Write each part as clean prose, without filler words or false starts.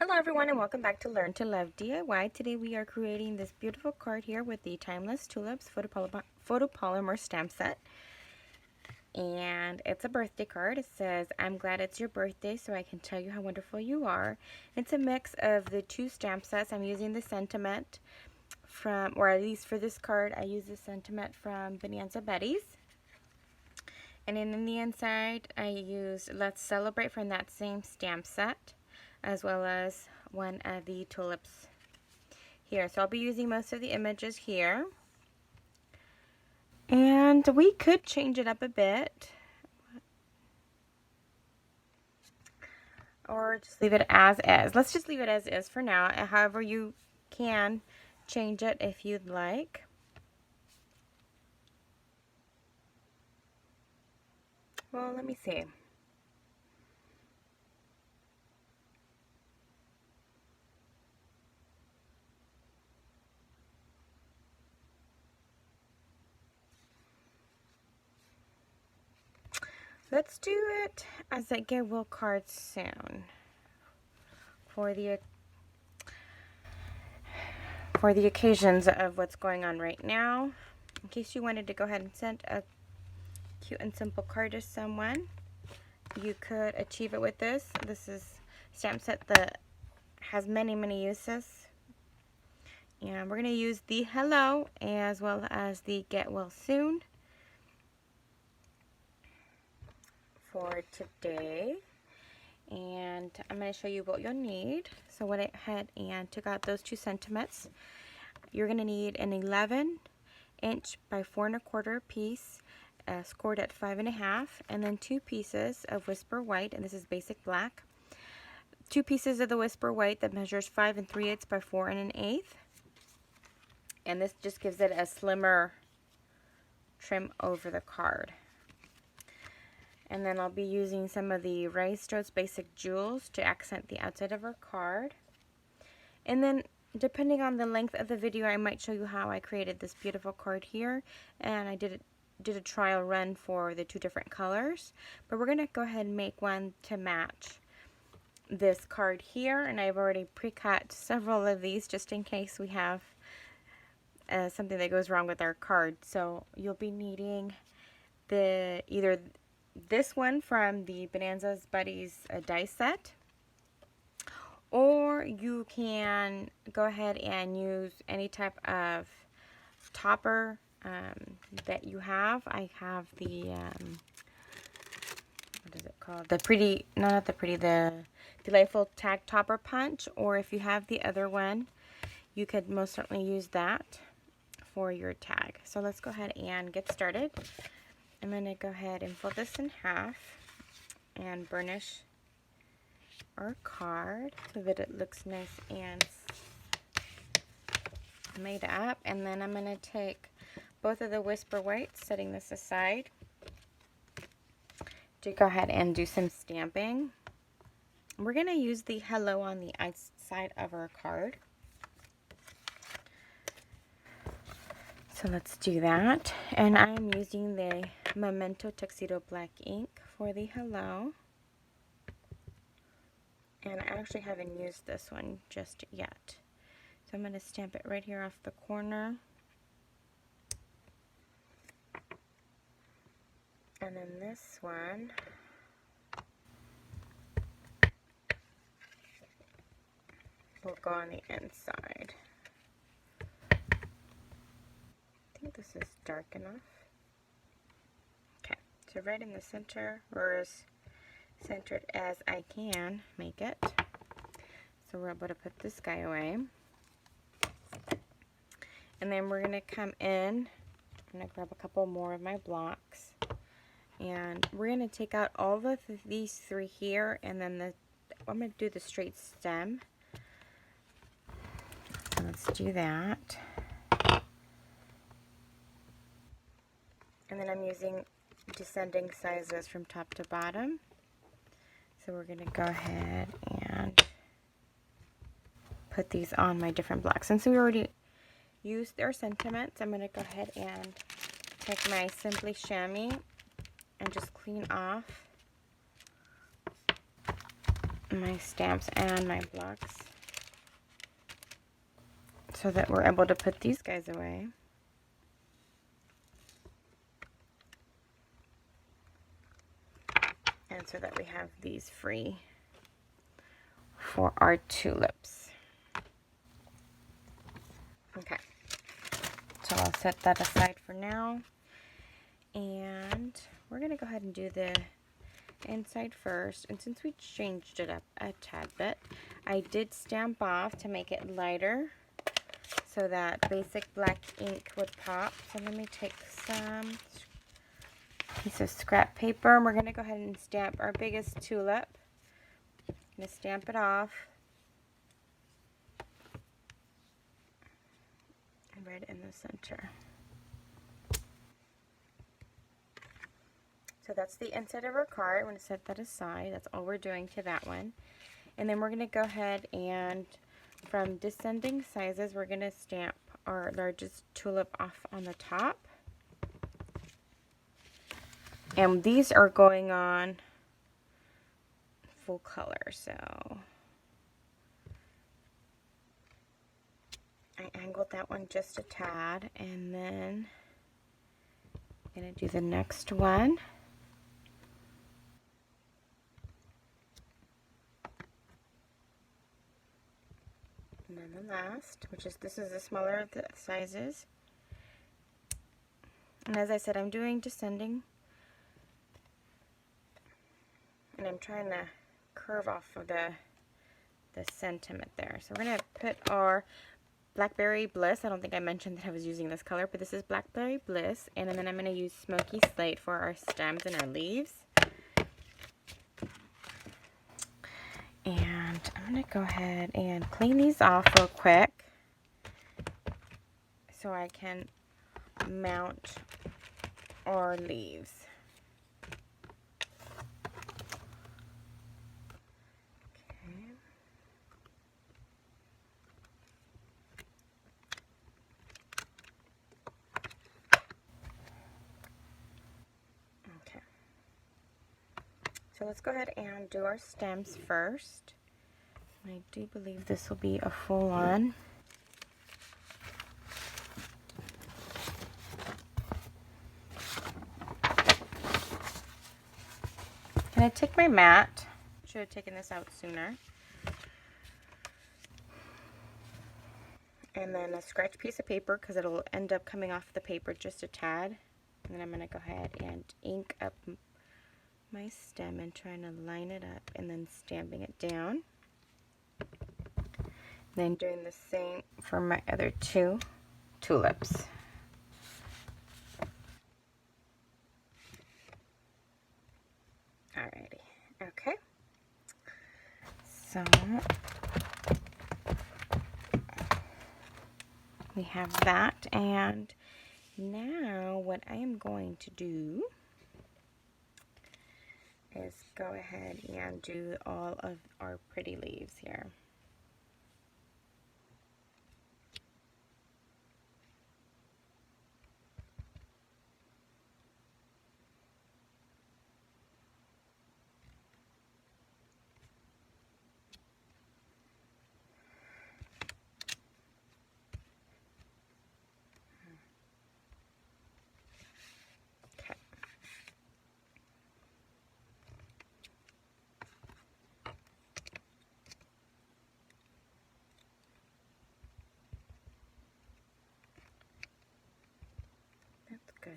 Hello everyone and welcome back to Learn to Love DIY. Today we are creating this beautiful card here with the Timeless Tulips photopolymer stamp set. And it's a birthday card. It says, I'm glad it's your birthday so I can tell you how wonderful you are. It's a mix of the two stamp sets. I'm using the sentiment from, or at least for this card, I use the sentiment from Bonanza Betty's. And then in the inside, I used Let's Celebrate from that same stamp set, as well as one of the tulips here. So I'll be using most of the images here. And we could change it up a bit, or just leave it as is. Let's just leave it as is for now. However, you can change it if you'd like. Well, let me see. Let's do it as I get will cards soon for the occasions of what's going on right now. In case you wanted to go ahead and send a cute and simple card to someone, you could achieve it with this. This is a stamp set that has many uses. And we're going to use the hello as well as the get well soon for today. And I'm going to show you what you'll need. So I went ahead and took out those two sentiments. You're going to need an 11-inch by 4 1/4 piece, scored at 5.5, and then 2 pieces of Whisper White, and this is basic black. 2 pieces of the Whisper White that measures 5 3/8 by 4 1/8. And this just gives it a slimmer trim over the card. And then I'll be using some of the Rhinestone's Basic Jewels to accent the outside of our card. And then, depending on the length of the video, I might show you how I created this beautiful card here. And I did a trial run for the 2 different colors. But we're going to go ahead and make one to match this card here. And I've already pre-cut several of these just in case we have something that goes wrong with our card. So you'll be needing either this one from the Bonanza's Buddies die set, or you can go ahead and use any type of topper that you have. I have the what is it called? The Delightful Tag Topper Punch, or if you have the other one, you could most certainly use that for your tag. So let's go ahead and get started. I'm going to go ahead and fold this in half and burnish our card so that it looks nice and made up. And then I'm going to take both of the Whisper Whites, setting this aside, to go ahead and do some stamping. We're going to use the hello on the outside of our card. So let's do that. And I'm using the Memento Tuxedo Black ink for the hello. And I actually haven't used this one just yet. So I'm going to stamp it right here off the corner. And then this one, will go on the inside. I think this is dark enough. Okay, so right in the center, or as centered as I can make it. So we're able to put this guy away. And then we're going to come in, I'm going to grab a couple more of my blocks. And we're going to take out all of these 3 here, and then I'm going to do the straight stem. So let's do that. And then I'm using descending sizes from top to bottom. So we're going to go ahead and put these on my different blocks. Since we already used our sentiments, I'm going to go ahead and take my Simply Chamois and just clean off my stamps and my blocks so that we're able to put these guys away. And so that we have these free for our tulips. Okay, so I'll set that aside for now. And we're going to go ahead and do the inside first. And since we changed it up a tad bit, I did stamp off to make it lighter so that basic black ink would pop. So let me take some piece of scrap paper and we're going to go ahead and stamp our biggest tulip. I'm going to stamp it off. And right in the center. So that's the inside of our card. I'm going to set that aside. That's all we're doing to that one. And then we're going to go ahead and from descending sizes, we're going to stamp our largest tulip off on the top. And these are going on full color, so I angled that one just a tad, and then I'm going to do the next one. And then the last, this is the smaller of the sizes. And as I said, I'm doing descending. And I'm trying to curve off of the sentiment there. So we're going to put our Blackberry Bliss. I don't think I mentioned that I was using this color, but this is Blackberry Bliss. And then I'm going to use Smoky Slate for our stems and our leaves. And I'm going to go ahead and clean these off real quick so I can mount our leaves. Okay. So let's go ahead and do our stems first. I do believe this will be a full on. Can I take my mat? Should have taken this out sooner. And then a scratch piece of paper because it'll end up coming off the paper just a tad. And then I'm going to go ahead and ink up my stem and trying to line it up and then stamping it down. Then doing the same for my other two tulips. Alrighty, okay. So we have that, and now what I am going to do is go ahead and do all of our pretty leaves here. That's good.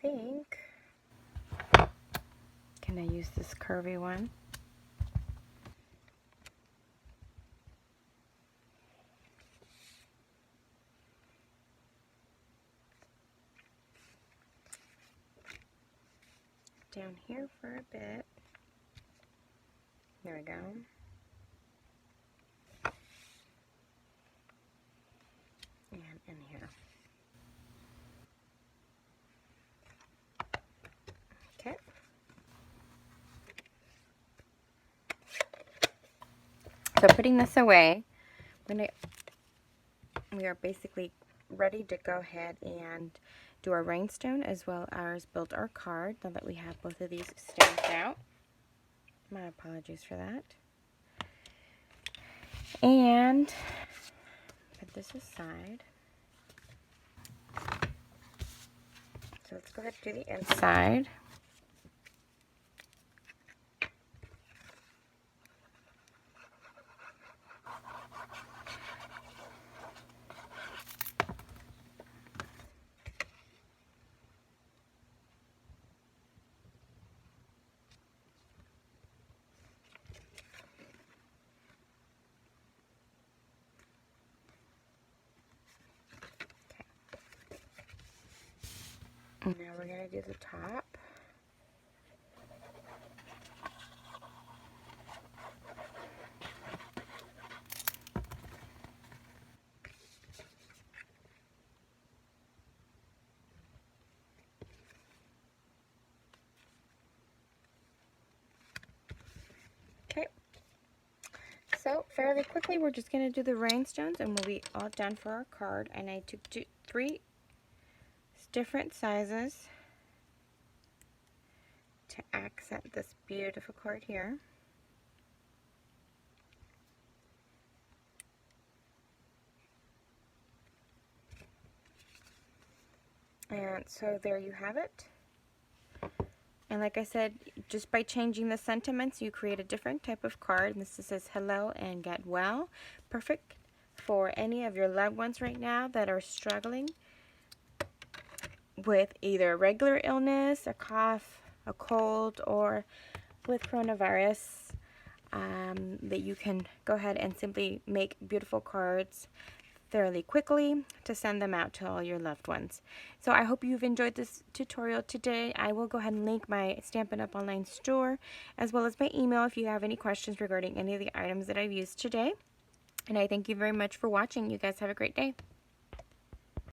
Think, can I use this curvy one? down here for a bit. There we go. And in here. Okay. So putting this away, we are basically ready to go ahead and do our rhinestone as well as build our card now that we have both of these stamped out. My apologies for that. And put this aside. So let's go ahead and do the inside. Now we're going to do the top. Okay. So fairly quickly we're just going to do the rhinestones and we'll be all done for our card. And I took 3 different sizes to accent this beautiful card here. And so there you have it. And like I said, just by changing the sentiments, you create a different type of card. And this says hello and get well. Perfect for any of your loved ones right now that are struggling with either regular illness, a cough, a cold, or with coronavirus. That you can go ahead and simply make beautiful cards fairly quickly to send them out to all your loved ones. So I hope you've enjoyed this tutorial today. I will go ahead and link my Stampin' Up! Online store as well as my email if you have any questions regarding any of the items that I've used today. And I thank you very much for watching. You guys have a great day.